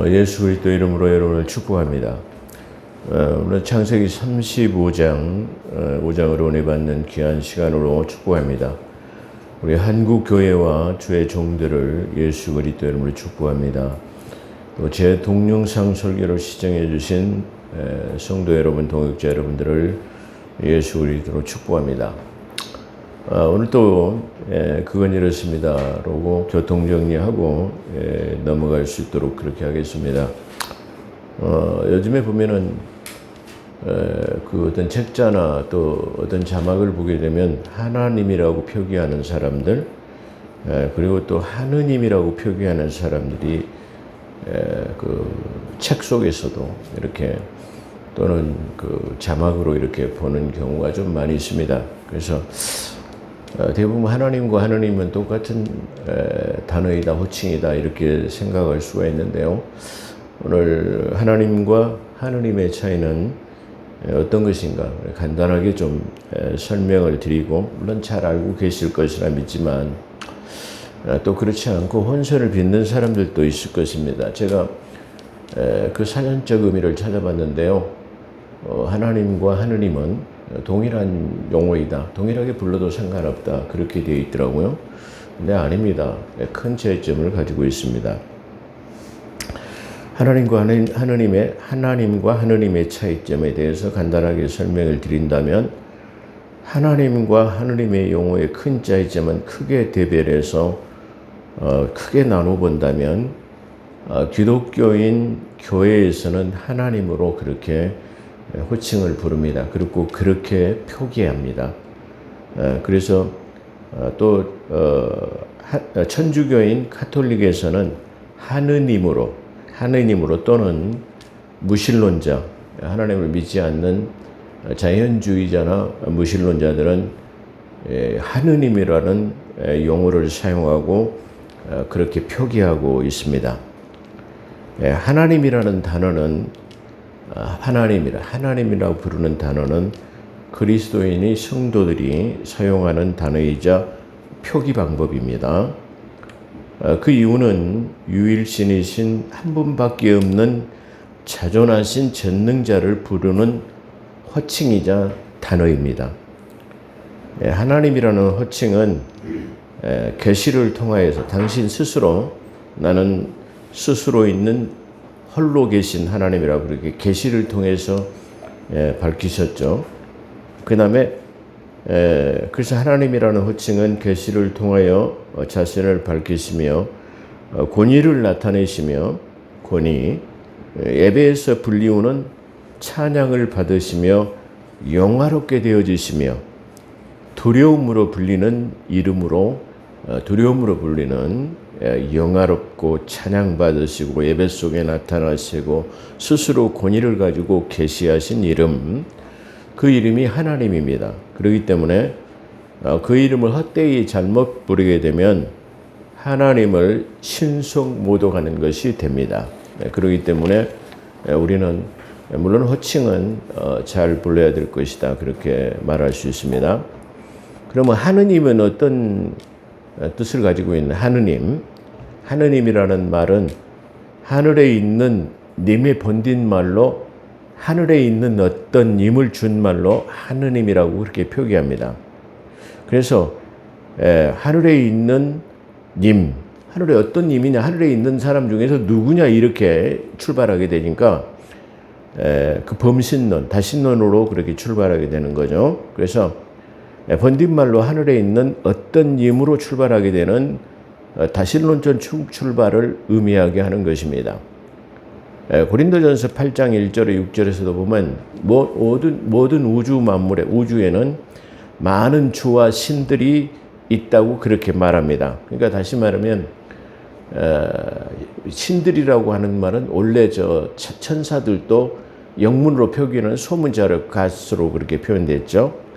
예수 그리스도 이름으로 여러분을 축복합니다. 오늘 창세기 35장 5장으로 은혜 받는 귀한 시간으로 축복합니다. 우리 한국 교회와 주의 종들을 예수 그리스도 이름으로 축복합니다. 또 제 동영상 설교를 시청해 주신 성도 여러분, 동역자 여러분들을 예수 그리스도로 축복합니다. 오늘 또 그건 이렇습니다라고 교통정리하고 넘어갈 수 있도록 그렇게 하겠습니다. 요즘에 보면은 그 어떤 책자나 또 어떤 자막을 보게 되면 하나님이라고 표기하는 사람들, 그리고 또 하느님이라고 표기하는 사람들이 그 책 속에서도 이렇게 또는 그 자막으로 이렇게 보는 경우가 좀 많이 있습니다. 그래서 대부분 하나님과 하느님은 똑같은 단어이다, 호칭이다 이렇게 생각할 수가 있는데요. 오늘 하나님과 하느님의 차이는 어떤 것인가 간단하게 좀 설명을 드리고, 물론 잘 알고 계실 것이라 믿지만 또 그렇지 않고 혼선을 빚는 사람들도 있을 것입니다. 제가 그 사전적 의미를 찾아봤는데요. 하나님과 하느님은 동일한 용어이다, 동일하게 불러도 상관없다 그렇게 되어 있더라고요. 근데 아닙니다. 큰 차이점을 가지고 있습니다. 하나님과 하느님의 차이점에 대해서 간단하게 설명을 드린다면, 하나님과 하느님의 용어의 큰 차이점은 크게 대별해서 크게 나눠 본다면, 기독교인 교회에서는 하나님으로 그렇게 호칭을 부릅니다. 그리고 그렇게 표기합니다. 그래서 또 천주교인 카톨릭에서는 하느님으로 또는 무신론자, 하나님을 믿지 않는 자연주의자나 무신론자들은 하느님이라는 용어를 사용하고 그렇게 표기하고 있습니다. 하나님이라는 단어는 하나님이라고 부르는 단어는 그리스도인이 성도들이 사용하는 단어이자 표기 방법입니다. 그 이유는 유일신이신 한 분밖에 없는 자존하신 전능자를 부르는 호칭이자 단어입니다. 하나님이라는 호칭은 계시를 통하여서 당신 스스로, 나는 스스로 있는 홀로 계신 하나님이라고 그렇게 계시를 통해서 밝히셨죠. 그 다음에 그래서 하나님이라는 호칭은 계시를 통하여 자신을 밝히시며 권위를 나타내시며, 예배에서 불리우는 찬양을 받으시며 영화롭게 되어지시며 두려움으로 불리는 영화롭고 찬양받으시고 예배 속에 나타나시고 스스로 권위를 가지고 계시하신 이름, 그 이름이 하나님입니다. 그렇기 때문에 그 이름을 헛되이 잘못 부르게 되면 하나님을 신성모독하는 것이 됩니다. 그렇기 때문에 우리는 물론 호칭은 잘 불러야 될 것이다 그렇게 말할 수 있습니다. 그러면 하느님은 어떤 뜻을 가지고 있는 하느님이라는 말은 하늘에 있는 님의 본딘 말로, 하늘에 있는 어떤 님을 준 말로 하느님이라고 그렇게 표기합니다. 그래서 하늘에 있는 님, 하늘에 어떤 님이냐, 하늘에 있는 사람 중에서 누구냐 이렇게 출발하게 되니까 그 범신론, 다신론으로 그렇게 출발하게 되는 거죠. 그래서 번뒷말로 하늘에 있는 어떤 님으로 출발하게 되는 다신론적 출발을 의미하게 하는 것입니다. 고린도전서 8장 1절에 6절에서도 보면 모든 우주 만물에, 우주에는 많은 주와 신들이 있다고 그렇게 말합니다. 그러니까 다시 말하면 신들이라고 하는 말은 원래 천사들도 영문으로 표기하는 소문자를 갓으로 그렇게 표현됐죠.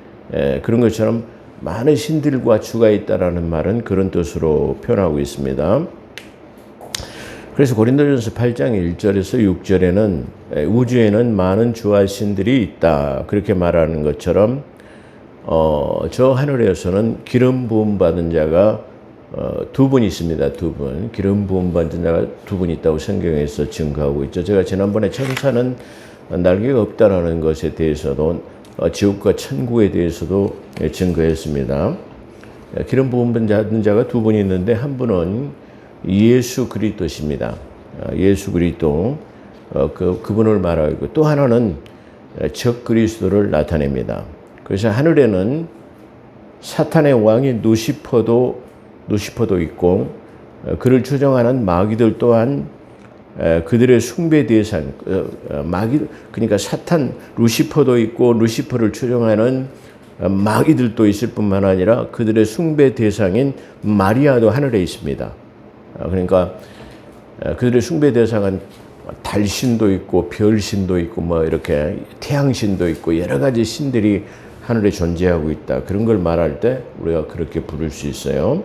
그런 것처럼 많은 신들과 주가 있다라는 말은 그런 뜻으로 표현하고 있습니다. 그래서 고린도전서 8장 1절에서 6절에는 우주에는 많은 주와 신들이 있다 그렇게 말하는 것처럼 저 하늘에서는 기름 부음 받은 자가 두 분 있습니다. 두 분. 기름 부음 받은 자가 두 분 있다고 성경에서 증거하고 있죠. 제가 지난번에 천사는 날개가 없다라는 것에 대해서도 지옥과 천국에 대해서도 증거했습니다. 기름 부음 받은 자가 두 분이 있는데 한 분은 예수 그리스도십니다. 예수 그리스도 그분을 말하고 또 하나는 적 그리스도를 나타냅니다. 그래서 하늘에는 사탄의 왕인 루시퍼도 있고 그를 추종하는 마귀들 또한 그들의 숭배 대상 마귀 그러니까 사탄 루시퍼도 있고 루시퍼를 추종하는 마귀들도 있을 뿐만 아니라 그들의 숭배 대상인 마리아도 하늘에 있습니다. 그러니까 그들의 숭배 대상은 달신도 있고 별신도 있고 뭐 이렇게 태양신도 있고 여러 가지 신들이 하늘에 존재하고 있다. 그런 걸 말할 때 우리가 그렇게 부를 수 있어요.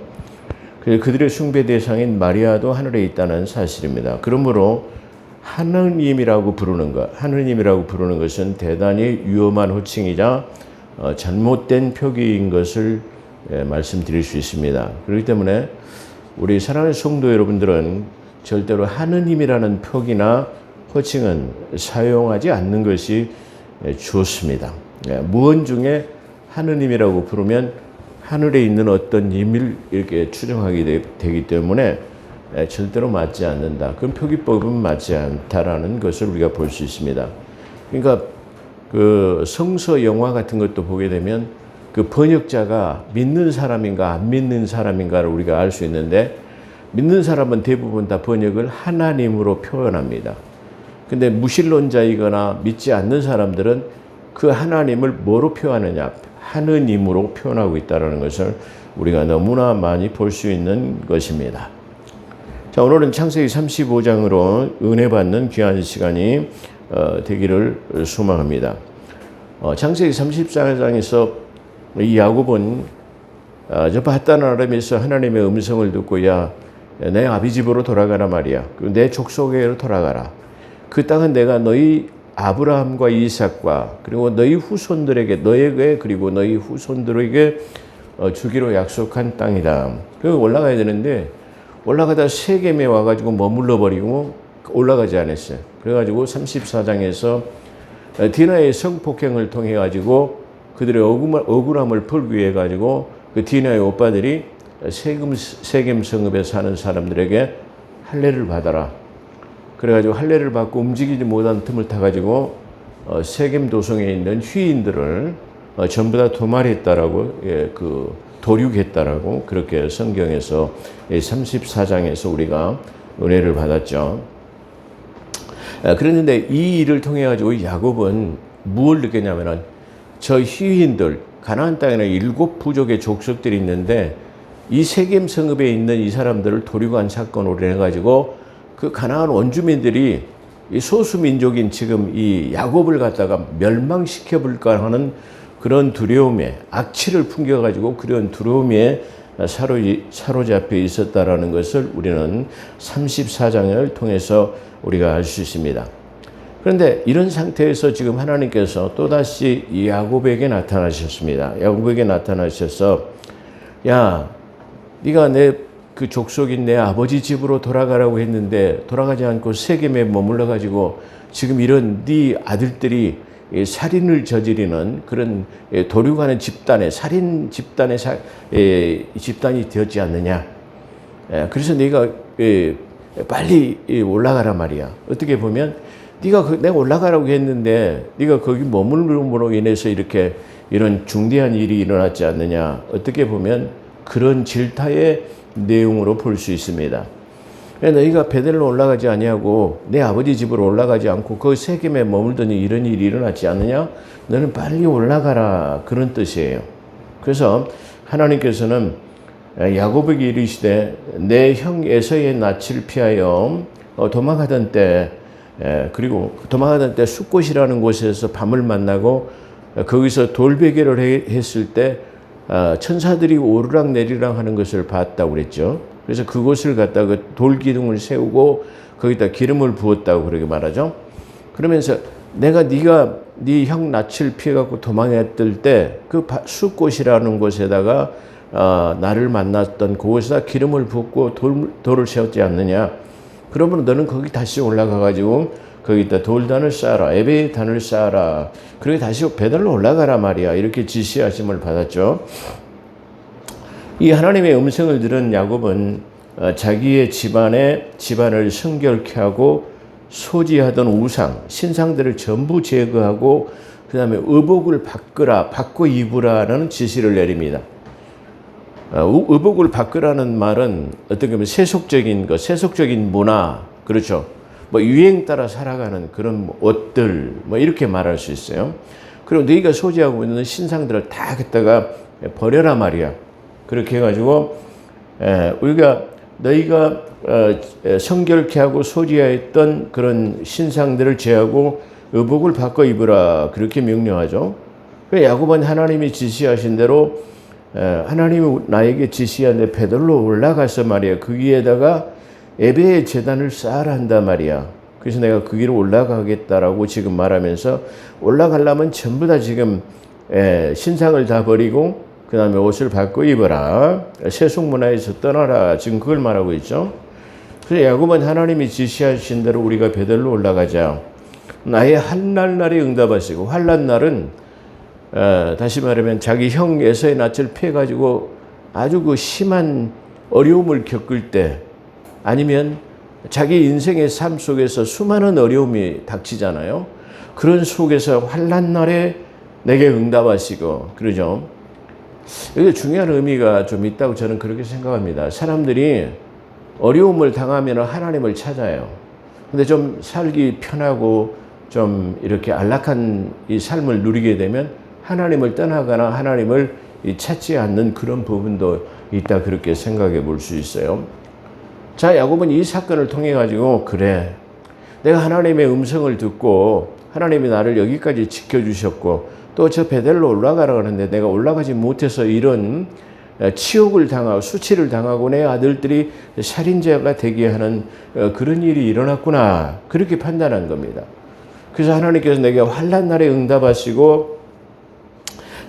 그들의 숭배 대상인 마리아도 하늘에 있다는 사실입니다. 그러므로 하느님이라고 부르는 것은 대단히 위험한 호칭이자 잘못된 표기인 것을 말씀드릴 수 있습니다. 그렇기 때문에 우리 사랑하는 성도 여러분들은 절대로 하느님이라는 표기나 호칭은 사용하지 않는 것이 좋습니다. 무언 중에 하느님이라고 부르면 하늘에 있는 어떤 힘을 이렇게 추정하게 되기 때문에 절대로 맞지 않는다. 그럼 표기법은 맞지 않다라는 것을 우리가 볼 수 있습니다. 그러니까 그 성서 영화 같은 것도 보게 되면 그 번역자가 믿는 사람인가 안 믿는 사람인가를 우리가 알 수 있는데 믿는 사람은 대부분 다 번역을 하나님으로 표현합니다. 근데 무신론자이거나 믿지 않는 사람들은 그 하나님을 뭐로 표현하느냐? 하느님으로 표현하고 있다는 것을 우리가 너무나 많이 볼 수 있는 것입니다. 자, 오늘은 창세기 35장으로 은혜 받는 귀한 시간이 되기를 소망합니다. 창세기 34장에서 이 야곱은 저 밧단 아람에서 하나님의 음성을 듣고 야, 내 아비 집으로 돌아가라 말이야. 내 족속에로 돌아가라. 그 땅은 내가 너희 아브라함과 이삭과 그리고 너희 후손들에게 너에게 그리고 너희 후손들에게 주기로 약속한 땅이다. 그리고 올라가야 되는데 올라가다 세겜에 와가지고 머물러 버리고 올라가지 않았어요. 그래가지고 34장에서 디나의 성폭행을 통해 가지고 그들의 억울함을 풀기 위해 가지고 그 디나의 오빠들이 세겜 성읍에 사는 사람들에게 할례를 받아라. 그래가지고 할례를 받고 움직이지 못한 틈을 타가지고 세겜 도성에 있는 휘인들을 전부 다 도말했다라고 도륙했다라고 그렇게 성경에서 34장에서 우리가 은혜를 받았죠. 그랬는데 이 일을 통해 가지고 야곱은 무엇을 느꼈냐면은 저 휘인들 가나안 땅에는 7 부족의 족속들이 있는데 이 세겜 성읍에 있는 이 사람들을 도륙한 사건으로 인해 가지고 그 가나안 원주민들이 이 소수 민족인 지금 이 야곱을 갖다가 멸망시켜 볼까 하는 그런 두려움에 악취를 풍겨 가지고 그런 두려움에 사로잡혀 있었다라는 것을 우리는 34장을 통해서 우리가 알 수 있습니다. 그런데 이런 상태에서 지금 하나님께서 또다시 이 야곱에게 나타나셨습니다. 야곱에게 나타나셔서 야, 네가 내 그 족속인 내 아버지 집으로 돌아가라고 했는데 돌아가지 않고 세겜에 머물러 가지고 지금 이런 네 아들들이 살인을 저지르는 그런 도륙하는 집단의 살인 집단의 집단이 되었지 않느냐. 그래서 네가 빨리 올라가라 말이야. 어떻게 보면 네가 내가 올라가라고 했는데 네가 거기 머물므로 인해서 이렇게 이런 중대한 일이 일어났지 않느냐. 어떻게 보면 그런 질타의 내용으로 볼 수 있습니다. 너희가 베델로 올라가지 아니하고 내 아버지 집으로 올라가지 않고 그 세겜에 머물더니 이런 일이 일어났지 않느냐? 너는 빨리 올라가라. 그런 뜻이에요. 그래서 하나님께서는 야곱에게 이르시되 내 형 에서의 낯을 피하여 도망하던 때 그리고 도망하던 때 숫곳이라는 곳에서 밤을 만나고 거기서 돌베개를 했을 때 천사들이 오르락 내리락 하는 것을 봤다고 그랬죠. 그래서 그곳을 갖다가 돌기둥을 세우고 거기다 기름을 부었다고 그렇게 말하죠. 그러면서 네가 네 형 낯을 피해 갖고 도망했을 때 그 숫곳이라는 곳에다가 나를 만났던 그곳에다 기름을 붓고 돌을 세웠지 않느냐. 그러면 너는 거기 다시 올라가 가지고 거기다 돌단을 쌓아라. 에베단을 쌓아라. 그리고 다시 베들로 올라가라 말이야. 이렇게 지시하심을 받았죠. 이 하나님의 음성을 들은 야곱은 자기의 집안을 성결케 하고 소지하던 우상, 신상들을 전부 제거하고 그 다음에 의복을 바꿔 입으라는 지시를 내립니다. 의복을 바꾸라는 말은 어떻게 보면 세속적인 문화, 그렇죠. 뭐 유행 따라 살아가는 그런 옷들, 뭐 이렇게 말할 수 있어요. 그리고 너희가 소지하고 있는 신상들을 다 갖다가 버려라 말이야. 그렇게 해가지고 우리가 너희가 성결케 하고 소지하였던 그런 신상들을 제하고 의복을 바꿔 입으라. 그렇게 명령하죠. 야곱은 하나님이 지시하신 대로 하나님이 나에게 지시한 데 베들로 올라가서 말이야. 그 위에다가 에베의 제단을 쌓아라 한단 말이야. 그래서 내가 그 위로 올라가겠다라고 지금 말하면서 올라가려면 전부 다 지금 신상을 다 버리고 그 다음에 옷을 바꿔 입어라. 세속문화에서 떠나라. 지금 그걸 말하고 있죠. 그래서 야곱은 하나님이 지시하신 대로 우리가 베들로 올라가자. 나의 한날날에 응답하시고, 환난날은 다시 말하면 자기 형 에서의 낯을 피해가지고 아주 그 심한 어려움을 겪을 때, 아니면 자기 인생의 삶 속에서 수많은 어려움이 닥치잖아요. 그런 속에서 환난날에 내게 응답하시고, 그러죠. 여기 중요한 의미가 좀 있다고 저는 그렇게 생각합니다. 사람들이 어려움을 당하면 하나님을 찾아요. 근데 좀 살기 편하고 좀 이렇게 안락한 이 삶을 누리게 되면 하나님을 떠나거나 하나님을 찾지 않는 그런 부분도 있다, 그렇게 생각해 볼 수 있어요. 자, 야곱은 이 사건을 통해 가지고, 그래, 내가 하나님의 음성을 듣고 하나님이 나를 여기까지 지켜주셨고 또 저 베델로 올라가라고 하는데 내가 올라가지 못해서 이런 치욕을 당하고 수치를 당하고 내 아들들이 살인자가 되게 하는 그런 일이 일어났구나, 그렇게 판단한 겁니다. 그래서 하나님께서 내게 환난날에 응답하시고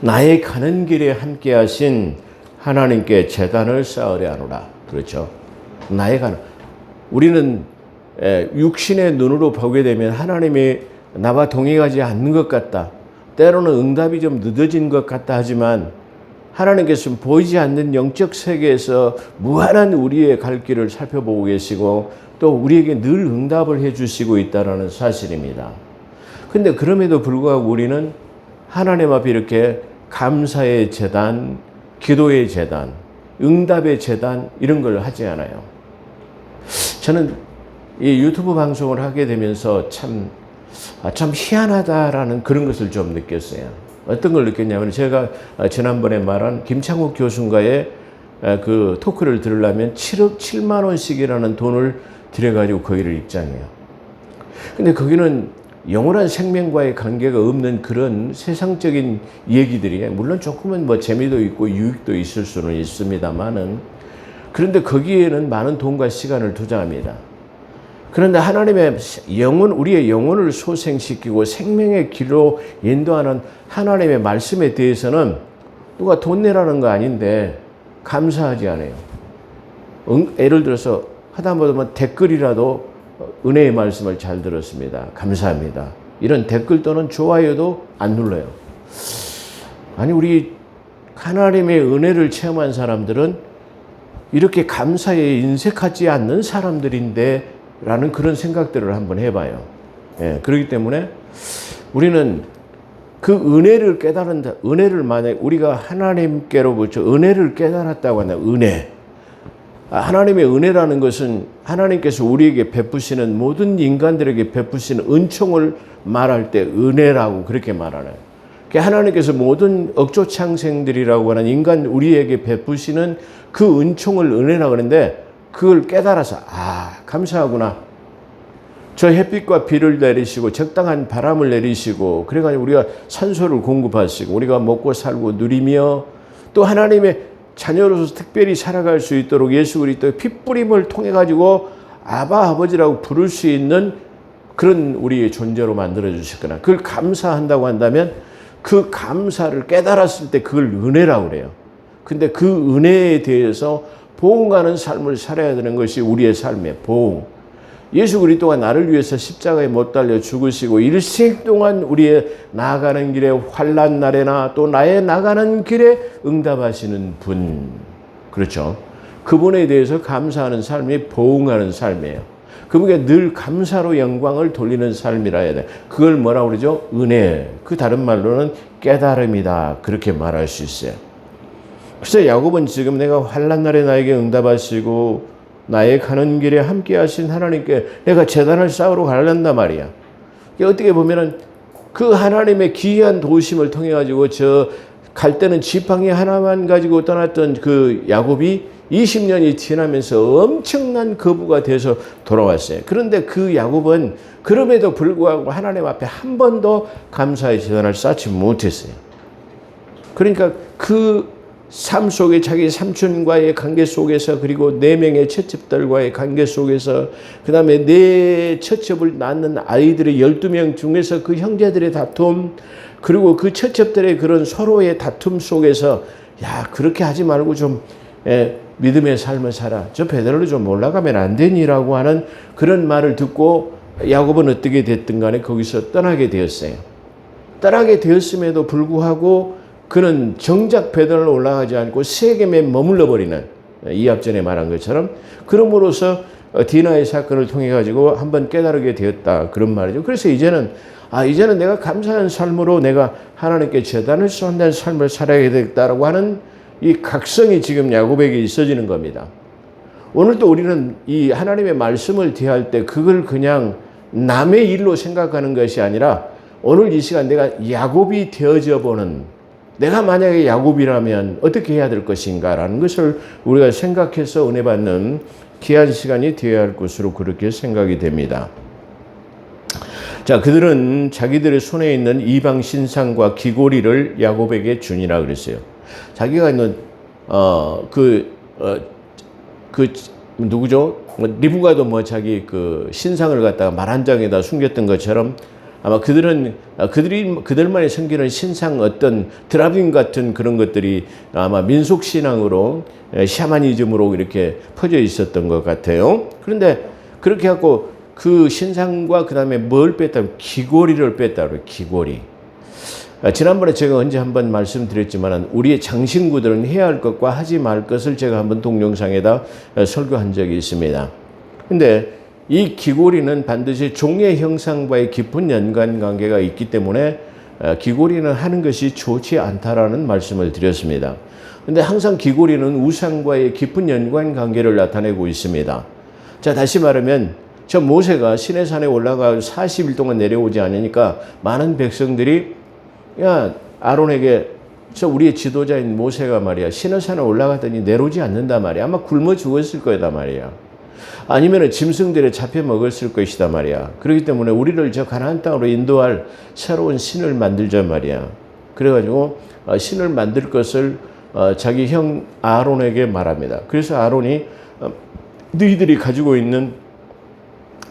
나의 가는 길에 함께 하신 하나님께 제단을 쌓으려 하노라. 그렇죠. 나의 가는, 우리는 육신의 눈으로 보게 되면 하나님이 나와 동행하지 않는 것 같다, 때로는 응답이 좀 늦어진 것 같다 하지만 하나님께서는 보이지 않는 영적 세계에서 무한한 우리의 갈 길을 살펴보고 계시고 또 우리에게 늘 응답을 해주시고 있다는 사실입니다. 근데 그럼에도 불구하고 우리는 하나님 앞에 이렇게 감사의 제단, 기도의 제단, 응답의 제단, 이런 걸 하지 않아요. 저는 이 유튜브 방송을 하게 되면서 참 희한하다라는 그런 것을 좀 느꼈어요. 어떤 걸 느꼈냐면, 제가 지난번에 말한 김창욱 교수과의 그 토크를 들으려면 7만 원씩이라는 돈을 들여가지고 거기를 입장해요. 근데 거기는 영원한 생명과의 관계가 없는 그런 세상적인 얘기들이, 물론 조금은 뭐 재미도 있고 유익도 있을 수는 있습니다만은, 그런데 거기에는 많은 돈과 시간을 투자합니다. 그런데 하나님의 우리의 영혼을 소생시키고 생명의 길로 인도하는 하나님의 말씀에 대해서는 누가 돈 내라는 거 아닌데 감사하지 않아요. 예를 들어서 하다못하면 댓글이라도 은혜의 말씀을 잘 들었습니다, 감사합니다, 이런 댓글 또는 좋아요도 안 눌러요. 아니, 우리 하나님의 은혜를 체험한 사람들은 이렇게 감사에 인색하지 않는 사람들인데 라는 그런 생각들을 한번 해봐요. 그렇기 때문에 우리는 그 은혜를 깨달은다. 은혜를 만약 우리가 하나님께로부터 은혜를 깨달았다고 한다. 은혜. 하나님의 은혜라는 것은 하나님께서 우리에게 베푸시는, 모든 인간들에게 베푸시는 은총을 말할 때 은혜라고 그렇게 말하나요. 하나님께서 모든 억조창생들이라고 하는 인간 우리에게 베푸시는 그 은총을 은혜라고 하는데, 그걸 깨달아서 감사하구나. 저 햇빛과 비를 내리시고 적당한 바람을 내리시고 그래가지고 우리가 산소를 공급하시고 우리가 먹고 살고 누리며 또 하나님의 자녀로서 특별히 살아갈 수 있도록 예수 그리스도의 핏뿌림을 통해 가지고 아바 아버지라고 부를 수 있는 그런 우리의 존재로 만들어 주셨거나, 그걸 감사한다고 한다면 그 감사를 깨달았을 때 그걸 은혜라고 그래요. 근데 그 은혜에 대해서 보응하는 삶을 살아야 되는 것이 우리의 삶의 보응. 예수 그리스도가 나를 위해서 십자가에 못 달려 죽으시고 일생 동안 우리의 나아가는 길에 환난 날에나 또 나의 나가는 길에 응답하시는 분. 그렇죠. 그분에 대해서 감사하는 삶이 보응하는 삶이에요. 그분께 늘 감사로 영광을 돌리는 삶이라 해야 돼. 그걸 뭐라고 그러죠? 은혜. 그 다른 말로는 깨달음이다. 그렇게 말할 수 있어요. 그래서 야곱은 지금 내가 환난 날에 나에게 응답하시고 나의 가는 길에 함께 하신 하나님께 내가 제단을 쌓으러 가란단 말이야. 어떻게 보면은 그 하나님의 기이한 도우심을 통해 가지고 저 갈 때는 지팡이 하나만 가지고 떠났던 그 야곱이 20년이 지나면서 엄청난 거부가 돼서 돌아왔어요. 그런데 그 야곱은 그럼에도 불구하고 하나님 앞에 한 번도 감사의 제단을 쌓지 못했어요. 그러니까 그 삶 속에 자기 삼촌과의 관계 속에서 그리고 4명의 처첩들과의 관계 속에서 그 다음에 4 처첩을 낳는 아이들의 12명 중에서 그 형제들의 다툼 그리고 그 처첩들의 그런 서로의 다툼 속에서 야 그렇게 하지 말고 좀 믿음의 삶을 살아. 저 베드로를 좀 올라가면 안 되니라고 하는 그런 말을 듣고 야곱은 어떻게 됐든 간에 거기서 떠나게 되었어요. 떠나게 되었음에도 불구하고 그는 정작 베드로로 올라가지 않고 세겜에 머물러 버리는 이 앞전에 말한 것처럼 그럼으로써 디나의 사건을 통해 가지고 한번 깨달게 되었다 그런 말이죠. 그래서 이제는 내가 감사한 삶으로 내가 하나님께 제단을 쌓는 삶을 살아야 되겠다라고 하는 이 각성이 지금 야곱에게 있어지는 겁니다. 오늘도 우리는 이 하나님의 말씀을 대할 때 그걸 그냥 남의 일로 생각하는 것이 아니라 오늘 이 시간 내가 야곱이 되어져 보는 내가 만약에 야곱이라면 어떻게 해야 될 것인가라는 것을 우리가 생각해서 은혜 받는 귀한 시간이 되어야 할 것으로 그렇게 생각이 됩니다. 자, 그들은 자기들의 손에 있는 이방 신상과 귀고리를 야곱에게 주니라 그랬어요. 자기가 있는 누구죠? 리브가도 자기 그 신상을 갖다가 말 한 장에다 숨겼던 것처럼 아마 그들만이 섬기는 신상 어떤 드라빔 같은 그런 것들이 아마 민속 신앙으로 샤머니즘으로 이렇게 퍼져 있었던 것 같아요. 그런데 그렇게 하고 그 신상과 그 다음에 뭘 뺐다면 귀고리를 뺐다고요. 귀고리. 지난번에 제가 언제 한번 말씀드렸지만 우리의 장신구들은 해야 할 것과 하지 말 것을 제가 한번 동영상에다 설교한 적이 있습니다. 근데 이 귀고리는 반드시 종의 형상과의 깊은 연관관계가 있기 때문에 귀고리는 하는 것이 좋지 않다라는 말씀을 드렸습니다. 그런데 항상 귀고리는 우상과의 깊은 연관관계를 나타내고 있습니다. 자, 다시 말하면 저 모세가 시내산에 올라가 40일 동안 내려오지 않으니까 많은 백성들이 야 아론에게 저 우리의 지도자인 모세가 말이야 시내산에 올라가더니 내려오지 않는다 말이야. 아마 굶어 죽었을 거다 말이야. 아니면 짐승들에 잡혀 먹었을 것이다 말이야. 그렇기 때문에 우리를 저 가나안 땅으로 인도할 새로운 신을 만들자 말이야. 그래가지고 신을 만들 것을 자기 형 아론에게 말합니다. 그래서 아론이 너희들이 가지고 있는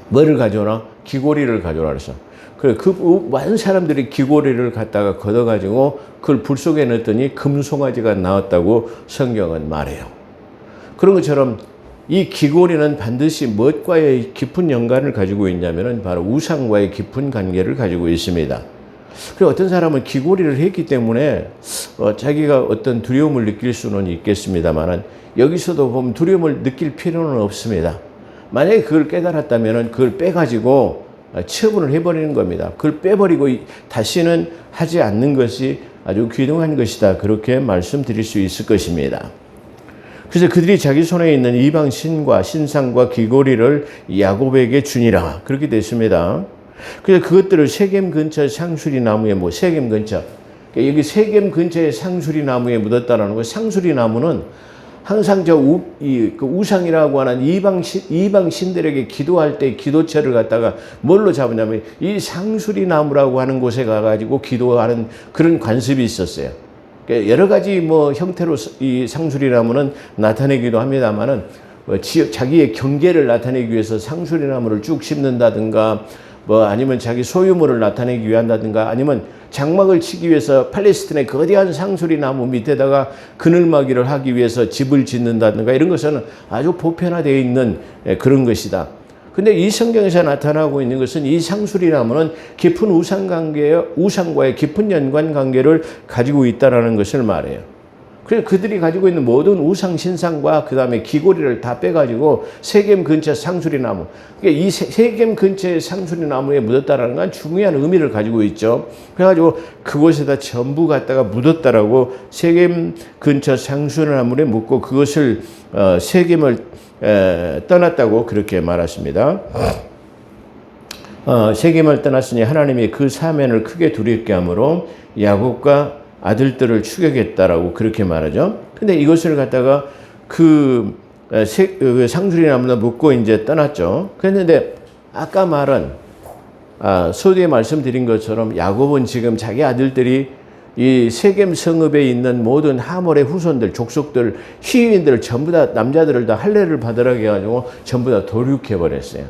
뭐를 가져오나? 귀고리를 가져오라 그랬어. 그래, 그 많은 사람들이 귀고리를 갖다가 걷어가지고 그걸 불 속에 넣었더니 금송아지가 나왔다고 성경은 말해요. 그런 것처럼 이 귀고리는 반드시 무엇과의 깊은 연관을 가지고 있냐면은 바로 우상과의 깊은 관계를 가지고 있습니다. 그리고 어떤 사람은 귀고리를 했기 때문에 자기가 어떤 두려움을 느낄 수는 있겠습니다만은 여기서도 보면 두려움을 느낄 필요는 없습니다. 만약에 그걸 깨달았다면은 그걸 빼가지고 처분을 해버리는 겁니다. 그걸 빼버리고 다시는 하지 않는 것이 아주 귀중한 것이다. 그렇게 말씀드릴 수 있을 것입니다. 그래서 그들이 자기 손에 있는 이방 신과 신상과 귀고리를 야곱에게 주니라. 그렇게 됐습니다. 그래서 그것들을 세겜 근처 상수리 나무에 세겜 근처. 여기 세겜 근처에 상수리 나무에 묻었다라는 거. 상수리 나무는 항상 그 우상이라고 하는 이방 신들에게 기도할 때 기도처를 갖다가 뭘로 잡으냐면 이 상수리 나무라고 하는 곳에 가가지고 기도하는 그런 관습이 있었어요. 여러 가지 형태로 이 상수리 나무는 나타내기도 합니다만은 자기의 경계를 나타내기 위해서 상수리 나무를 쭉 심는다든가 뭐 아니면 자기 소유물을 나타내기 위한다든가 아니면 장막을 치기 위해서 팔레스틴의 거대한 상수리 나무 밑에다가 그늘막이를 하기 위해서 집을 짓는다든가 이런 것은 아주 보편화되어 있는 그런 것이다. 근데 이 성경에서 나타나고 있는 것은 이 상수리 나무는 깊은 우상과의 깊은 연관 관계를 가지고 있다는 것을 말해요. 그래서 그들이 가지고 있는 모든 우상 신상과 그 다음에 귀고리를 다 빼가지고 세겜 근처 상수리 나무. 그러니까 이 세겜 근처의 상수리 나무에 묻었다라는 건 중요한 의미를 가지고 있죠. 그래가지고 그곳에다 전부 갖다가 묻었다라고 세겜 근처 상수리 나무에 묻고 그것을 세겜을 떠났다고 그렇게 말하십니다. 세겜을 떠났으니 하나님이 그 사면을 크게 두렵게 함으로 야곱과 아들들을 추격했다라고 그렇게 말하죠. 근데 이것을 갖다가 그 상수리 나무에 묻고 이제 떠났죠. 그랬는데 아까 말한 서두에 말씀드린 것처럼 야곱은 지금 자기 아들들이 이 세겜 성읍에 있는 모든 하몰의 후손들, 족속들, 히위인들을 전부 다 남자들을 다 할례를 받으라고 해가지고 전부 다 도륙해버렸어요.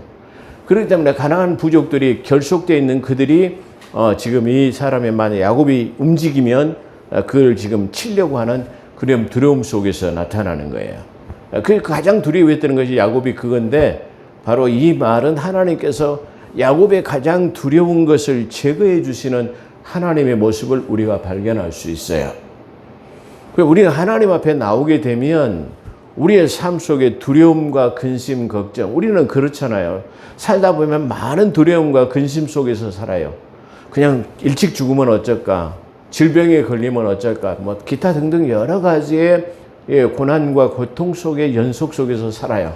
그렇기 때문에 가나안 부족들이 결속되어 있는 그들이 지금 이 사람의 만에 야곱이 움직이면 그걸 지금 치려고 하는 그런 두려움 속에서 나타나는 거예요. 그 가장 두려워했던 것이 야곱이 그건데 바로 이 말은 하나님께서 야곱의 가장 두려운 것을 제거해 주시는 하나님의 모습을 우리가 발견할 수 있어요. 우리가 하나님 앞에 나오게 되면 우리의 삶 속에 두려움과 근심, 걱정, 우리는 그렇잖아요. 살다 보면 많은 두려움과 근심 속에서 살아요. 그냥 일찍 죽으면 어쩔까? 질병에 걸리면 어쩔까? 뭐 기타 등등 여러 가지의 고난과 고통 속의 연속 속에서 살아요.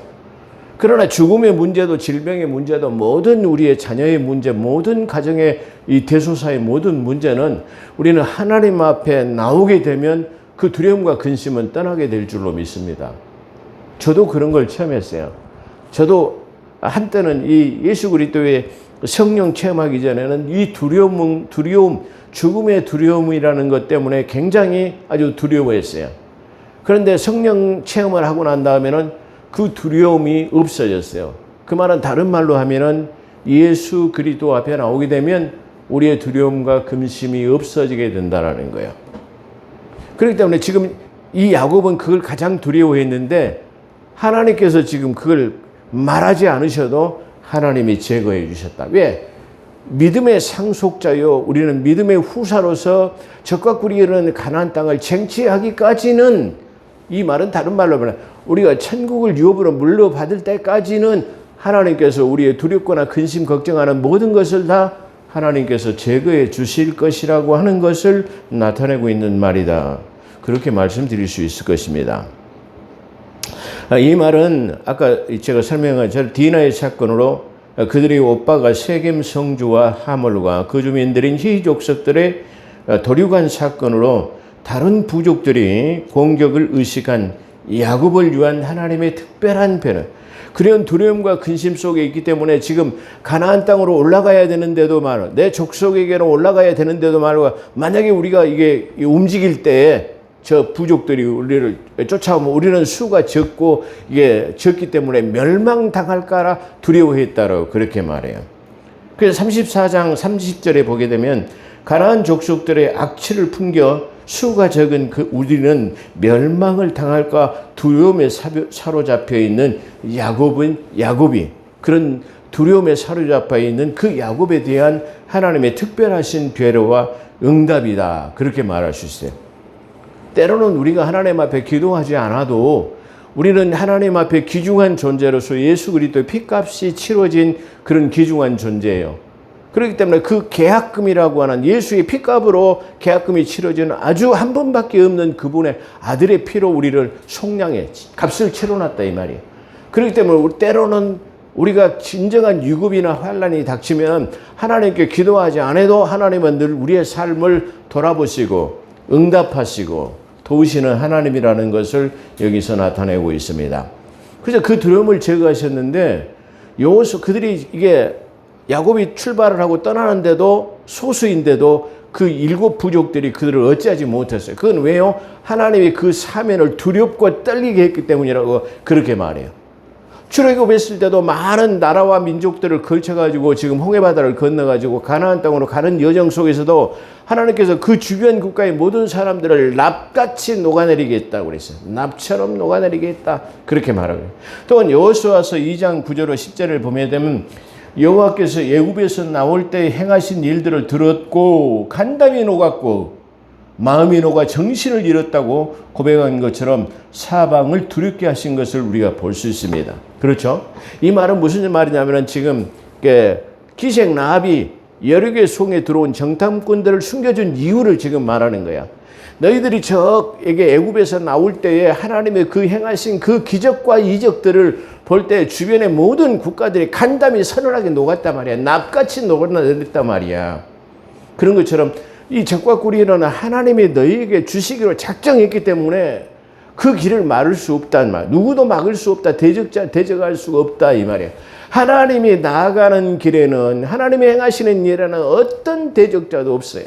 그러나 죽음의 문제도 질병의 문제도 모든 우리의 자녀의 문제, 모든 가정의 이 대소사의 모든 문제는 우리는 하나님 앞에 나오게 되면 그 두려움과 근심은 떠나게 될 줄로 믿습니다. 저도 그런 걸 체험했어요. 저도 한때는 이 예수 그리스도의 성령 체험하기 전에는 이 두려움, 죽음의 두려움이라는 것 때문에 굉장히 아주 두려워했어요. 그런데 성령 체험을 하고 난 다음에는 그 두려움이 없어졌어요. 그 말은 다른 말로 하면은 예수 그리스도 앞에 나오게 되면 우리의 두려움과 근심이 없어지게 된다는 거예요. 그렇기 때문에 지금 이 야곱은 그걸 가장 두려워했는데 하나님께서 지금 그걸 말하지 않으셔도 하나님이 제거해 주셨다. 왜? 믿음의 상속자요. 우리는 믿음의 후사로서 적과 꿀이 흐르는 가나안 땅을 쟁취하기까지는, 이 말은 다른 말로 하면 우리가 천국을 유업으로 물려받을 때까지는 하나님께서 우리의 두렵거나 근심 걱정하는 모든 것을 다 하나님께서 제거해 주실 것이라고 하는 것을 나타내고 있는 말이다. 그렇게 말씀드릴 수 있을 것입니다. 이 말은 아까 제가 설명한 것처럼 디나의 사건으로 그들의 오빠가 세겜 성주와 하몰과 그 주민들인 히위 족속들의 도륙한 사건으로 다른 부족들이 공격을 의식한 야곱을 위한 하나님의 특별한 배는, 그런 두려움과 근심 속에 있기 때문에 지금 가나안 땅으로 올라가야 되는데도 말고, 내 족속에게로 올라가야 되는데도 말고, 만약에 우리가 이게 움직일 때에 저 부족들이 우리를 쫓아오면 우리는 수가 적고 이게 적기 때문에 멸망당할까라 두려워했다라고 그렇게 말해요. 그래서 34장 30절에 보게 되면 가나안 족속들의 악취를 풍겨 수가 적은 그 우리는 멸망을 당할까 두려움에 사로잡혀 있는 야곱이 그런 두려움에 사로잡혀 있는 그 야곱에 대한 하나님의 특별하신 배려와 응답이다. 그렇게 말할 수 있어요. 때로는 우리가 하나님 앞에 기도하지 않아도 우리는 하나님 앞에 귀중한 존재로서 예수 그리스도의 피값이 치러진 그런 귀중한 존재예요. 그렇기 때문에 그 계약금이라고 하는 예수의 피값으로 계약금이 치러지는 아주 한 번밖에 없는 그분의 아들의 피로 우리를 속량해 값을 치러놨다 이 말이에요. 그렇기 때문에 때로는 우리가 진정한 유급이나 환난이 닥치면 하나님께 기도하지 않아도 하나님은 늘 우리의 삶을 돌아보시고 응답하시고 도우시는 하나님이라는 것을 여기서 나타내고 있습니다. 그래서 그 두려움을 제거하셨는데 그들이 이게 야곱이 출발을 하고 떠나는데도 소수인데도 그 7 부족들이 그들을 어찌하지 못했어요. 그건 왜요? 하나님이 그 사면을 두렵고 떨리게 했기 때문이라고 그렇게 말해요. 출애굽했을 때도 많은 나라와 민족들을 걸쳐가지고 지금 홍해바다를 건너가지고 가나안 땅으로 가는 여정 속에서도 하나님께서 그 주변 국가의 모든 사람들을 납같이 녹아내리겠다고 그랬어요. 납처럼 녹아내리겠다 그렇게 말하고요. 또한 여호수아서 2장 9절로 10절을 보게 되면 여호와께서 애굽에서 나올 때 행하신 일들을 들었고 간담이 녹았고 마음이 녹아 정신을 잃었다고 고백한 것처럼 사방을 두렵게 하신 것을 우리가 볼 수 있습니다. 그렇죠? 이 말은 무슨 말이냐면 지금 기생 라합이 여러 개의 송에 들어온 정탐꾼들을 숨겨준 이유를 지금 말하는 거야. 너희들이 저에게 애굽에서 나올 때에 하나님의 그 행하신 그 기적과 이적들을 볼 때 주변의 모든 국가들이 간담이 서늘하게 녹았단 말이야. 납같이 녹아내렸단 말이야. 그런 것처럼 이 적과 꿀이 일어나 하나님이 너희에게 주시기로 작정했기 때문에 그 길을 막을 수 없단 말. 누구도 막을 수 없다. 대적할 수가 없다 이 말이야. 하나님이 나아가는 길에는 하나님이 행하시는 일에는 어떤 대적자도 없어요.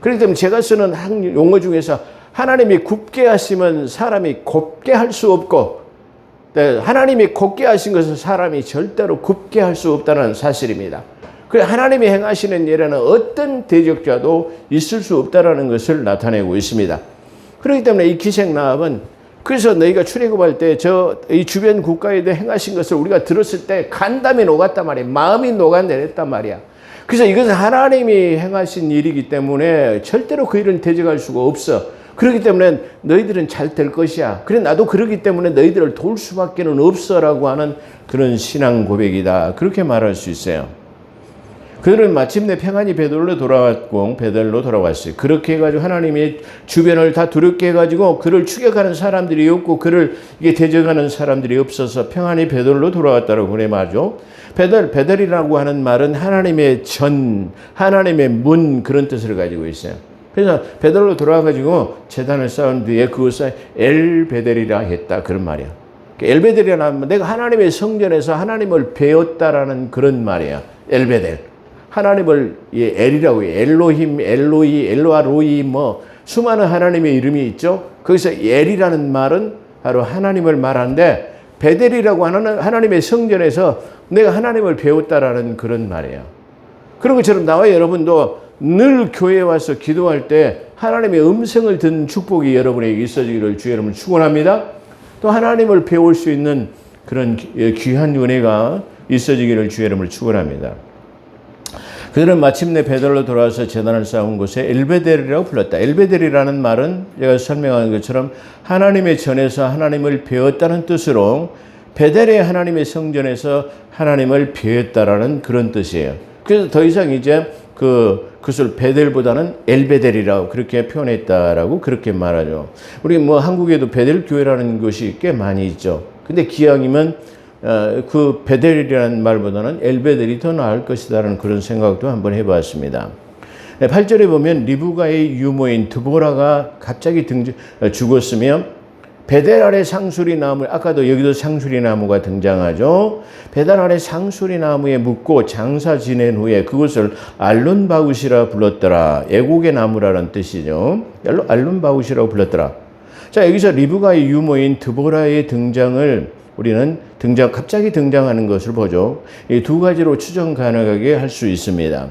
그렇기 때문에 제가 쓰는 용어 중에서 하나님이 굽게 하시면 사람이 곱게 할 수 없고 하나님이 곱게 하신 것을 사람이 절대로 굽게 할 수 없다는 사실입니다. 그래서 하나님이 행하시는 일에는 어떤 대적자도 있을 수 없다는 것을 나타내고 있습니다. 그렇기 때문에 이 기생 라합은 그래서 너희가 출애굽할 때 이 주변 국가에 대해 행하신 것을 우리가 들었을 때 간담이 녹았단 말이야. 마음이 녹아내렸단 말이야. 그래서 이것은 하나님이 행하신 일이기 때문에 절대로 그 일은 대적할 수가 없어. 그렇기 때문에 너희들은 잘 될 것이야. 그래 나도 그렇기 때문에 너희들을 도울 수밖에 없어라고 하는 그런 신앙 고백이다. 그렇게 말할 수 있어요. 그들은 마침내 평안히 베들로 돌아왔어요. 그렇게 해가지고 하나님이 주변을 다 두렵게 해가지고 그를 추격하는 사람들이 없고 그를 대적하는 사람들이 없어서 평안히 베들로 돌아왔다고 그래 말이죠. 베들이라고 하는 말은 하나님의 전, 하나님의 문 그런 뜻을 가지고 있어요. 그래서 베들로 돌아와가지고 제단을 쌓은 뒤에 그것을 엘베델이라 했다 그런 말이야. 엘베델이라는 말은 내가 하나님의 성전에서 하나님을 배웠다라는 그런 말이야. 엘베델. 하나님을 엘이라고 해요. 엘로힘, 엘로이, 엘로아로이 수많은 하나님의 이름이 있죠. 거기서 엘이라는 말은 바로 하나님을 말하는데 베델이라고 하는 하나님의 성전에서 내가 하나님을 배웠다라는 그런 말이에요. 그런 것처럼 나와 여러분도 늘 교회에 와서 기도할 때 하나님의 음성을 듣는 축복이 여러분에게 있어지기를 주 여러분 축원합니다. 또 하나님을 배울 수 있는 그런 귀한 은혜가 있어지기를 주 여러분을 축원합니다. 그들은 마침내 베델로 돌아와서 제단을 쌓은 곳에 엘베델이라고 불렀다. 엘베델이라는 말은 제가 설명한 것처럼 하나님의 전에서 하나님을 배웠다는 뜻으로 베델의 하나님의 성전에서 하나님을 배웠다라는 그런 뜻이에요. 그래서 더 이상 이제 그것을 베델보다는 엘베델이라고 그렇게 표현했다라고 그렇게 말하죠. 우리 한국에도 베델 교회라는 것이 꽤 많이 있죠. 근데 기왕이면 그 베델이라는 말보다는 엘베델이 더 나을 것이다라는 그런 생각도 한번 해봤습니다. 8절에 보면 리브가의 유모인 드보라가 갑자기 죽었으며 베델 아래 상수리 나무, 아까도 여기도 상수리 나무가 등장하죠. 베델 아래 상수리 나무에 묻고 장사 지낸 후에 그것을 알론바웃이라 불렀더라. 애곡의 나무라는 뜻이죠. 알론바웃이라고 불렀더라. 자, 여기서 리브가의 유모인 드보라의 등장을 우리는 갑자기 등장하는 것을 보죠. 이 두 가지로 추정 가능하게 할 수 있습니다.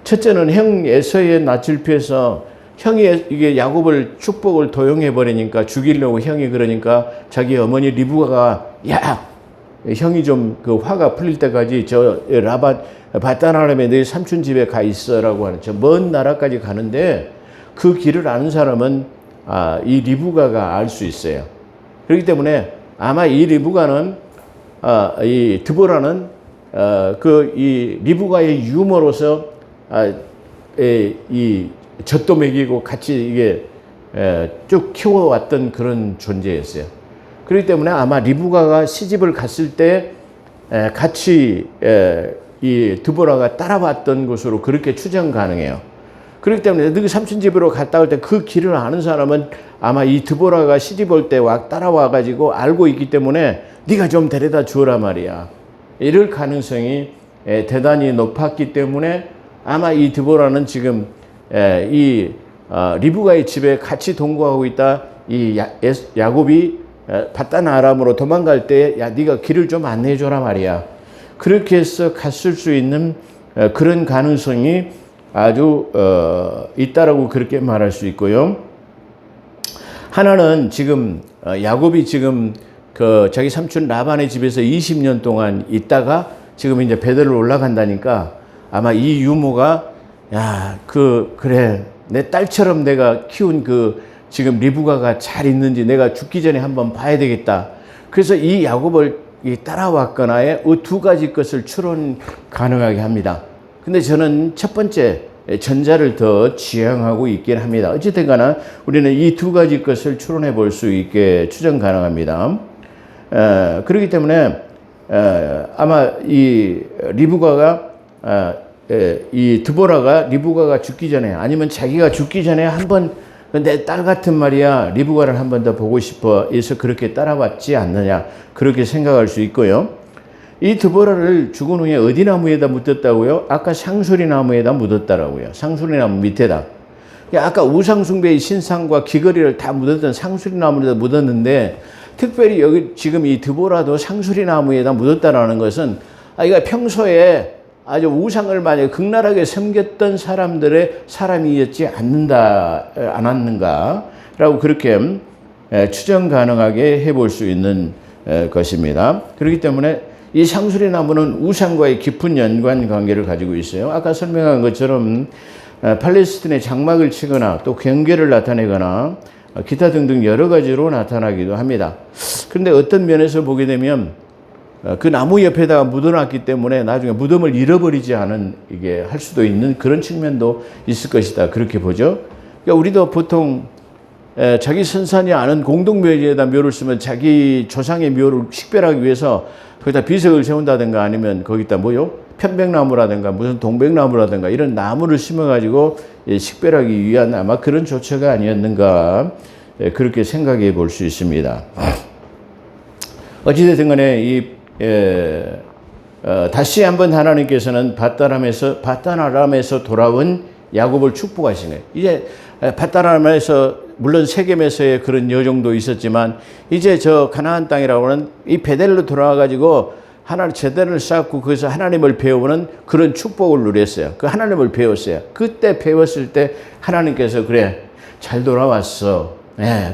첫째는 형 에서의 낯을 피해서 형이 이게 야곱을 축복을 도용해 버리니까 죽이려고 형이 그러니까 자기 어머니 리브가가 야 형이 좀 그 화가 풀릴 때까지 저 바다나람에 내 삼촌 집에 가 있어라고 하는 저 먼 나라까지 가는데 그 길을 아는 사람은 이 리브가가 알 수 있어요. 그렇기 때문에 아마 이 리브가는 이 드보라는 이 리브가의 유머로서 이 젖도 먹이고 같이 이게 쭉 키워왔던 그런 존재였어요. 그렇기 때문에 아마 리브가가 시집을 갔을 때 같이 이 드보라가 따라왔던 것으로 그렇게 추정 가능해요. 그렇기 때문에 너희 삼촌 집으로 갔다 올 때 그 길을 아는 사람은 아마 이 드보라가 시집 올 때 따라와 가지고 알고 있기 때문에 네가 좀 데려다 주어라 말이야. 이럴 가능성이 대단히 높았기 때문에 아마 이 드보라는 지금 이 리브가의 집에 같이 동거하고 있다. 이 야곱이 바단 아람으로 도망갈 때 야 네가 길을 좀 안내해 줘라 말이야. 그렇게 해서 갔을 수 있는 그런 가능성이 아주 있다라고 그렇게 말할 수 있고요. 하나는 지금 야곱이 지금 그 자기 삼촌 라반의 집에서 20년 동안 있다가 지금 이제 베델로 올라간다니까 아마 이 유모가 야 그래 내 딸처럼 내가 키운 그 지금 리브가가 잘 있는지 내가 죽기 전에 한번 봐야 되겠다. 그래서 이 야곱을 따라왔거나의 이 두 가지 것을 추론 가능하게 합니다. 근데 저는 첫 번째 전자를 더 지향하고 있긴 합니다. 어쨌든 간에 우리는 이 두 가지 것을 추론해 볼 수 있게 추정 가능합니다. 그렇기 때문에 아마 이 리브가가 이 드보라가 리브가가 죽기 전에 아니면 자기가 죽기 전에 한번 내 딸 같은 말이야 리브가를 한 번 더 보고 싶어 해서 그렇게 따라왔지 않느냐 그렇게 생각할 수 있고요. 이 드보라를 죽은 후에 어디 나무에다 묻었다고요? 아까 상수리 나무에다 묻었다라고요. 상수리 나무 밑에다. 아까 우상숭배의 신상과 귀걸이를 다 묻었던 상수리 나무에다 묻었는데 특별히 여기 지금 이 드보라도 상수리 나무에다 묻었다라는 것은 이가 평소에 아주 우상을 많이 극랄하게 섬겼던 사람들의 사람이었지 않았는가라고 그렇게 추정 가능하게 해볼 수 있는 것입니다. 그렇기 때문에 이 상수리 나무는 우상과의 깊은 연관 관계를 가지고 있어요. 아까 설명한 것처럼 팔레스틴의 장막을 치거나 또 경계를 나타내거나 기타 등등 여러 가지로 나타나기도 합니다. 그런데 어떤 면에서 보게 되면 그 나무 옆에다가 묻어놨기 때문에 나중에 무덤을 잃어버리지 않은 이게 할 수도 있는 그런 측면도 있을 것이다. 그렇게 보죠. 그러니까 우리도 보통 자기 선산이 아는 공동묘지에다 묘를 쓰면 자기 조상의 묘를 식별하기 위해서 거기다 비석을 세운다든가 아니면 거기다 편백나무라든가 무슨 동백나무라든가 이런 나무를 심어가지고 식별하기 위한 아마 그런 조처가 아니었는가 그렇게 생각해 볼 수 있습니다. 어찌됐든 간에 다시 한번 하나님께서는 바단 아람에서 돌아온 야곱을 축복하신 거예요. 이제 바단 아람에서 물론 세겜에서의 그런 여정도 있었지만 이제 저 가나안 땅이라고 하는 이 베델로 돌아와 가지고 하나님 제대를 쌓고 거기서 하나님을 배우는 그런 축복을 누렸어요. 그 하나님을 배웠어요. 그때 배웠을 때 하나님께서 그래 잘 돌아왔어.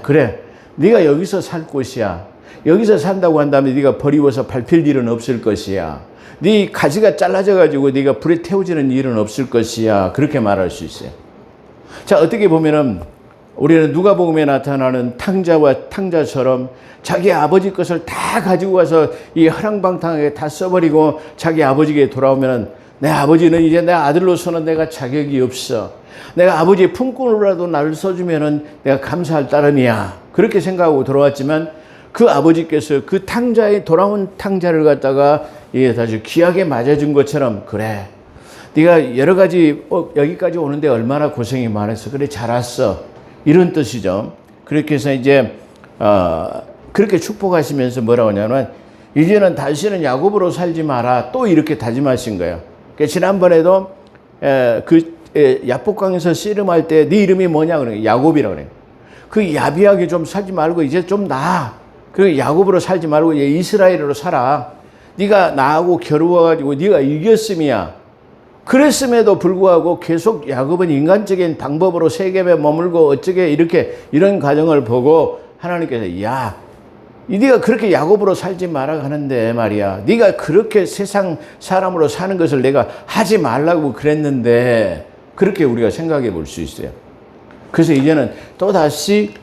그래 네가 여기서 살 곳이야. 여기서 산다고 한다면 네가 버리워서 밟힐 일은 없을 것이야. 네 가지가 잘라져 가지고 네가 불에 태워지는 일은 없을 것이야. 그렇게 말할 수 있어요. 자, 어떻게 보면은 우리는 누가복음에 나타나는 탕자처럼 자기 아버지 것을 다 가지고 가서 이 허랑방탕하게 다 써버리고 자기 아버지에게 돌아오면은 내 아버지는 이제 내 아들로서는 내가 자격이 없어. 내가 아버지의 품꾼으로라도 나를 써주면은 내가 감사할 따름이야. 그렇게 생각하고 돌아왔지만 그 아버지께서 그 돌아온 탕자를 갖다가 아주 귀하게 맞아준 것처럼 그래 네가 여러 가지 여기까지 오는데 얼마나 고생이 많았어. 그래 잘 왔어. 이런 뜻이죠. 그렇게 해서 이제 그렇게 축복하시면서 뭐라고 하냐면 이제는 다시는 야곱으로 살지 마라. 또 이렇게 다짐하신 거예요. 그러니까 지난번에도 야복강에서 씨름할 때 네 이름이 뭐냐 그래요. 야곱이라고 그래요. 그 야비하게 좀 살지 말고 이제 좀 나아. 그 야곱으로 살지 말고 이제 이스라엘으로 살아. 네가 나하고 겨루어가지고 네가 이겼음이야. 그랬음에도 불구하고 계속 야곱은 인간적인 방법으로 세겜에 머물고 어쩌게 이런 과정을 보고 하나님께서 야, 네가 그렇게 야곱으로 살지 마라 하는데 말이야. 네가 그렇게 세상 사람으로 사는 것을 내가 하지 말라고 그랬는데 그렇게 우리가 생각해 볼 수 있어요. 그래서 이제는 또다시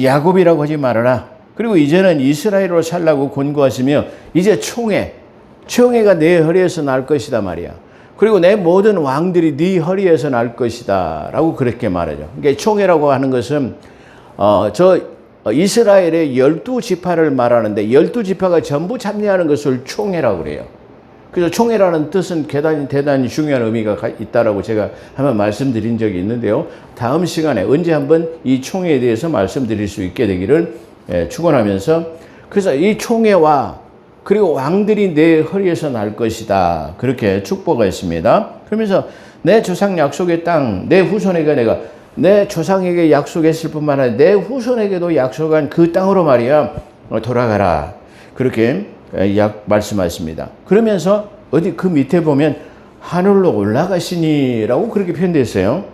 야곱이라고 하지 말아라. 그리고 이제는 이스라엘로 살라고 권고하시며 이제 총회가 내 허리에서 날 것이다 말이야. 그리고 내 모든 왕들이 네 허리에서 날 것이다 라고 그렇게 말하죠. 그러니까 총회라고 하는 것은 이스라엘의 12지파를 말하는데 12지파가 전부 참여하는 것을 총회라고 그래요. 그래서 총회라는 뜻은 대단히 중요한 의미가 있다라고 제가 한번 말씀드린 적이 있는데요. 다음 시간에 언제 한번 이 총회에 대해서 말씀드릴 수 있게 되기를 축원하면서 그래서 이 총회와 그리고 왕들이 내 허리에서 날 것이다. 그렇게 축복했습니다. 그러면서 내 조상 약속의 땅, 내 후손에게 내가 내 조상에게 약속했을 뿐만 아니라 내 후손에게도 약속한 그 땅으로 말이야 돌아가라. 그렇게 말씀하십니다. 그러면서 어디 그 밑에 보면 하늘로 올라가시니라고 그렇게 표현되어 있어요.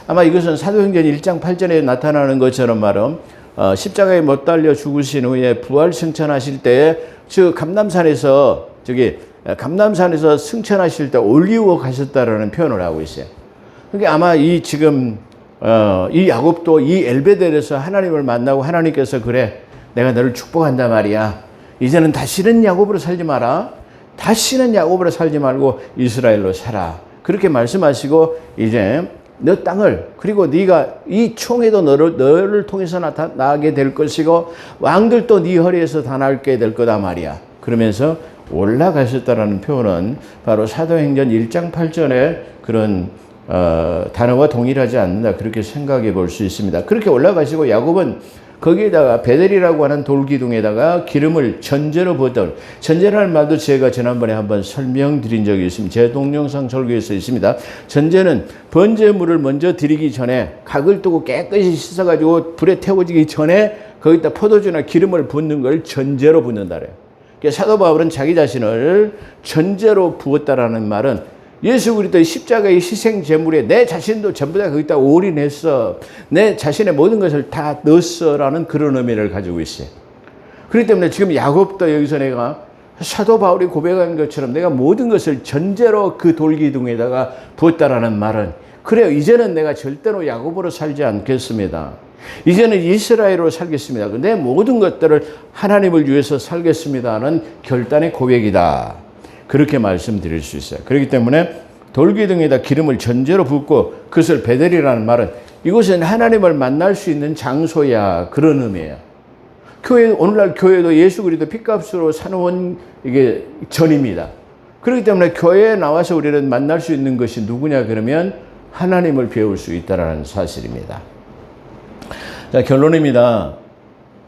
아마 이것은 사도행전 1장 8절에 나타나는 것처럼 말은 십자가에 못 달려 죽으신 후에 부활 승천하실 때에 감남산에서 승천하실 때 올리고 가셨다라는 표현을 하고 있어요. 그러니까 아마 이 야곱도 이 엘베델에서 하나님을 만나고 하나님께서 그래 내가 너를 축복한다 말이야. 이제는 다시는 야곱으로 살지 마라. 다시는 야곱으로 살지 말고 이스라엘로 살아. 그렇게 말씀하시고 이제 너 땅을 그리고 네가 이 총에도 너를 통해서 나게 될 것이고 왕들도 네 허리에서 다 나게 될 거다 말이야. 그러면서 올라가셨다라는 표현은 바로 사도행전 1장 8절에 그런 단어와 동일하지 않는다. 그렇게 생각해 볼 수 있습니다. 그렇게 올라가시고 야곱은 거기에다가 베델이라고 하는 돌기둥에다가 기름을 전제로 부었다. 전제라는 말도 제가 지난번에 한번 설명드린 적이 있습니다. 제 동영상 설교에서 있습니다. 전제는 번제물을 먼저 드리기 전에 각을 두고 깨끗이 씻어가지고 불에 태워지기 전에 거기다 포도주나 기름을 붓는 걸 전제로 붓는다래요. 그러니까 사도 바울은 자기 자신을 전제로 부었다라는 말은 예수 그리스도의 십자가의 희생 제물에 내 자신도 전부 다 거기다 올인했어. 내 자신의 모든 것을 다 넣었어라는 그런 의미를 가지고 있어요. 그렇기 때문에 지금 야곱도 여기서 내가 사도 바울이 고백한 것처럼 내가 모든 것을 전제로 그 돌기둥에다가 부었다라는 말은 그래요. 이제는 내가 절대로 야곱으로 살지 않겠습니다. 이제는 이스라엘로 살겠습니다. 내 모든 것들을 하나님을 위해서 살겠습니다는 결단의 고백이다. 그렇게 말씀드릴 수 있어요. 그렇기 때문에 돌기둥에다 기름을 전제로 붓고 그것을 베델이라는 말은 이곳은 하나님을 만날 수 있는 장소야. 그런 의미예요. 오늘날 교회도 예수 그리스도 핏값으로 사놓은 이게 전입니다. 그렇기 때문에 교회에 나와서 우리는 만날 수 있는 것이 누구냐 그러면 하나님을 배울 수 있다는 사실입니다. 자, 결론입니다.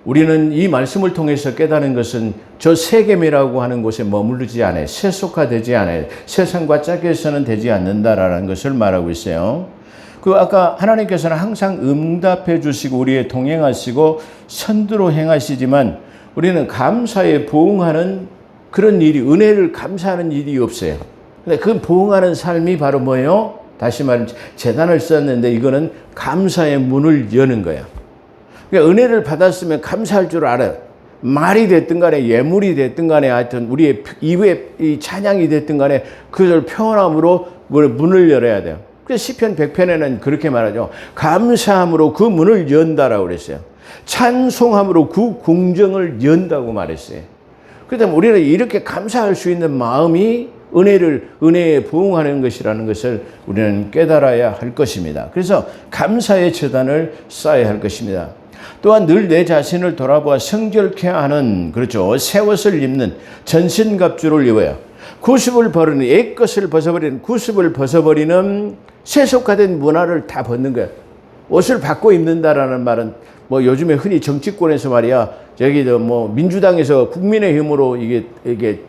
우리는 이 말씀을 통해서 깨닫는 것은 저 세겜이라고 하는 곳에 머무르지 않아요. 세속화되지 않아요. 세상과 짝에서는 되지 않는다라는 것을 말하고 있어요. 아까 하나님께서는 항상 응답해 주시고 우리의 동행하시고 선두로 행하시지만 우리는 감사에 부응하는 그런 일이, 은혜를 감사하는 일이 없어요. 근데 그 부응하는 삶이 바로 뭐예요? 다시 말하면 제단을 썼는데 이거는 감사의 문을 여는 거예요. 그러니까 은혜를 받았으면 감사할 줄 알아요. 말이 됐든 간에 예물이 됐든 간에 하여튼 우리의 입에 이 찬양이 됐든 간에 그것을 표현함으로 문을 열어야 돼요. 그래서 시편 100편에는 그렇게 말하죠. 감사함으로 그 문을 연다라고 그랬어요. 찬송함으로 그 궁정을 연다고 말했어요. 그렇기 때문에 우리는 이렇게 감사할 수 있는 마음이 은혜에 부응하는 것이라는 것을 우리는 깨달아야 할 것입니다. 그래서 감사의 제단을 쌓아야 할 것입니다. 또한 늘 내 자신을 돌아보아 성결케 하는, 그렇죠, 새 옷을 입는 전신갑주를 입어야 구습을 버리는, 옛것을 벗어버리는, 구습을 벗어버리는 세속화된 문화를 다 벗는 거야. 옷을 바꿔 입는다라는 말은 뭐 요즘에 흔히 정치권에서 말이야, 저기 민주당에서 국민의힘으로 이게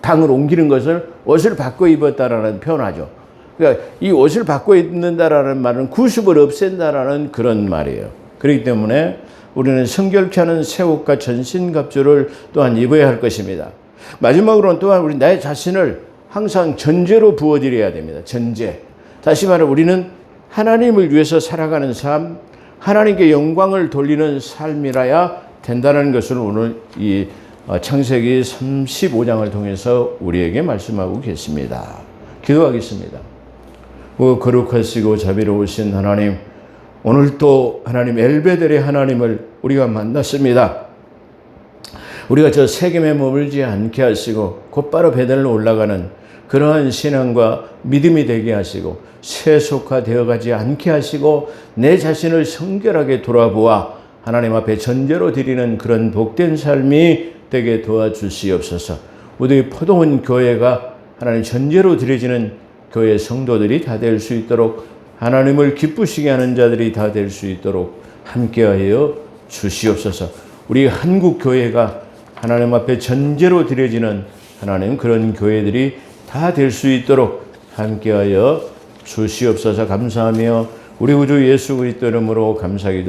당을 옮기는 것을 옷을 바꿔 입었다라는 표현하죠. 그러니까 이 옷을 바꿔 입는다라는 말은 구습을 없앤다라는 그런 말이에요. 그렇기 때문에 우리는 성결케 하는 새 옷과 전신갑주를 또한 입어야 할 것입니다. 마지막으로는 또한 우리 내 자신을 항상 전제로 부어드려야 됩니다. 전제. 다시 말해 우리는 하나님을 위해서 살아가는 삶, 하나님께 영광을 돌리는 삶이라야 된다는 것을 오늘 이 창세기 35장을 통해서 우리에게 말씀하고 계십니다. 기도하겠습니다. 거룩하시고 자비로우신 하나님, 오늘 또 하나님 엘베델의 하나님을 우리가 만났습니다. 우리가 저 세겜에 머물지 않게 하시고 곧바로 베델로 올라가는 그러한 신앙과 믿음이 되게 하시고 세속화되어 가지 않게 하시고 내 자신을 성결하게 돌아보아 하나님 앞에 전제로 드리는 그런 복된 삶이 되게 도와주시옵소서. 우리 포도원 교회가 하나님 전제로 드려지는 교회 성도들이 다 될 수 있도록, 하나님을 기쁘시게 하는 자들이 다 될 수 있도록 함께하여 주시옵소서. 우리 한국 교회가 하나님 앞에 전제로 드려지는 하나님 그런 교회들이 다 될 수 있도록 함께하여 주시옵소서. 감사하며 우리 구주 예수 그리스도 이름으로 감사기도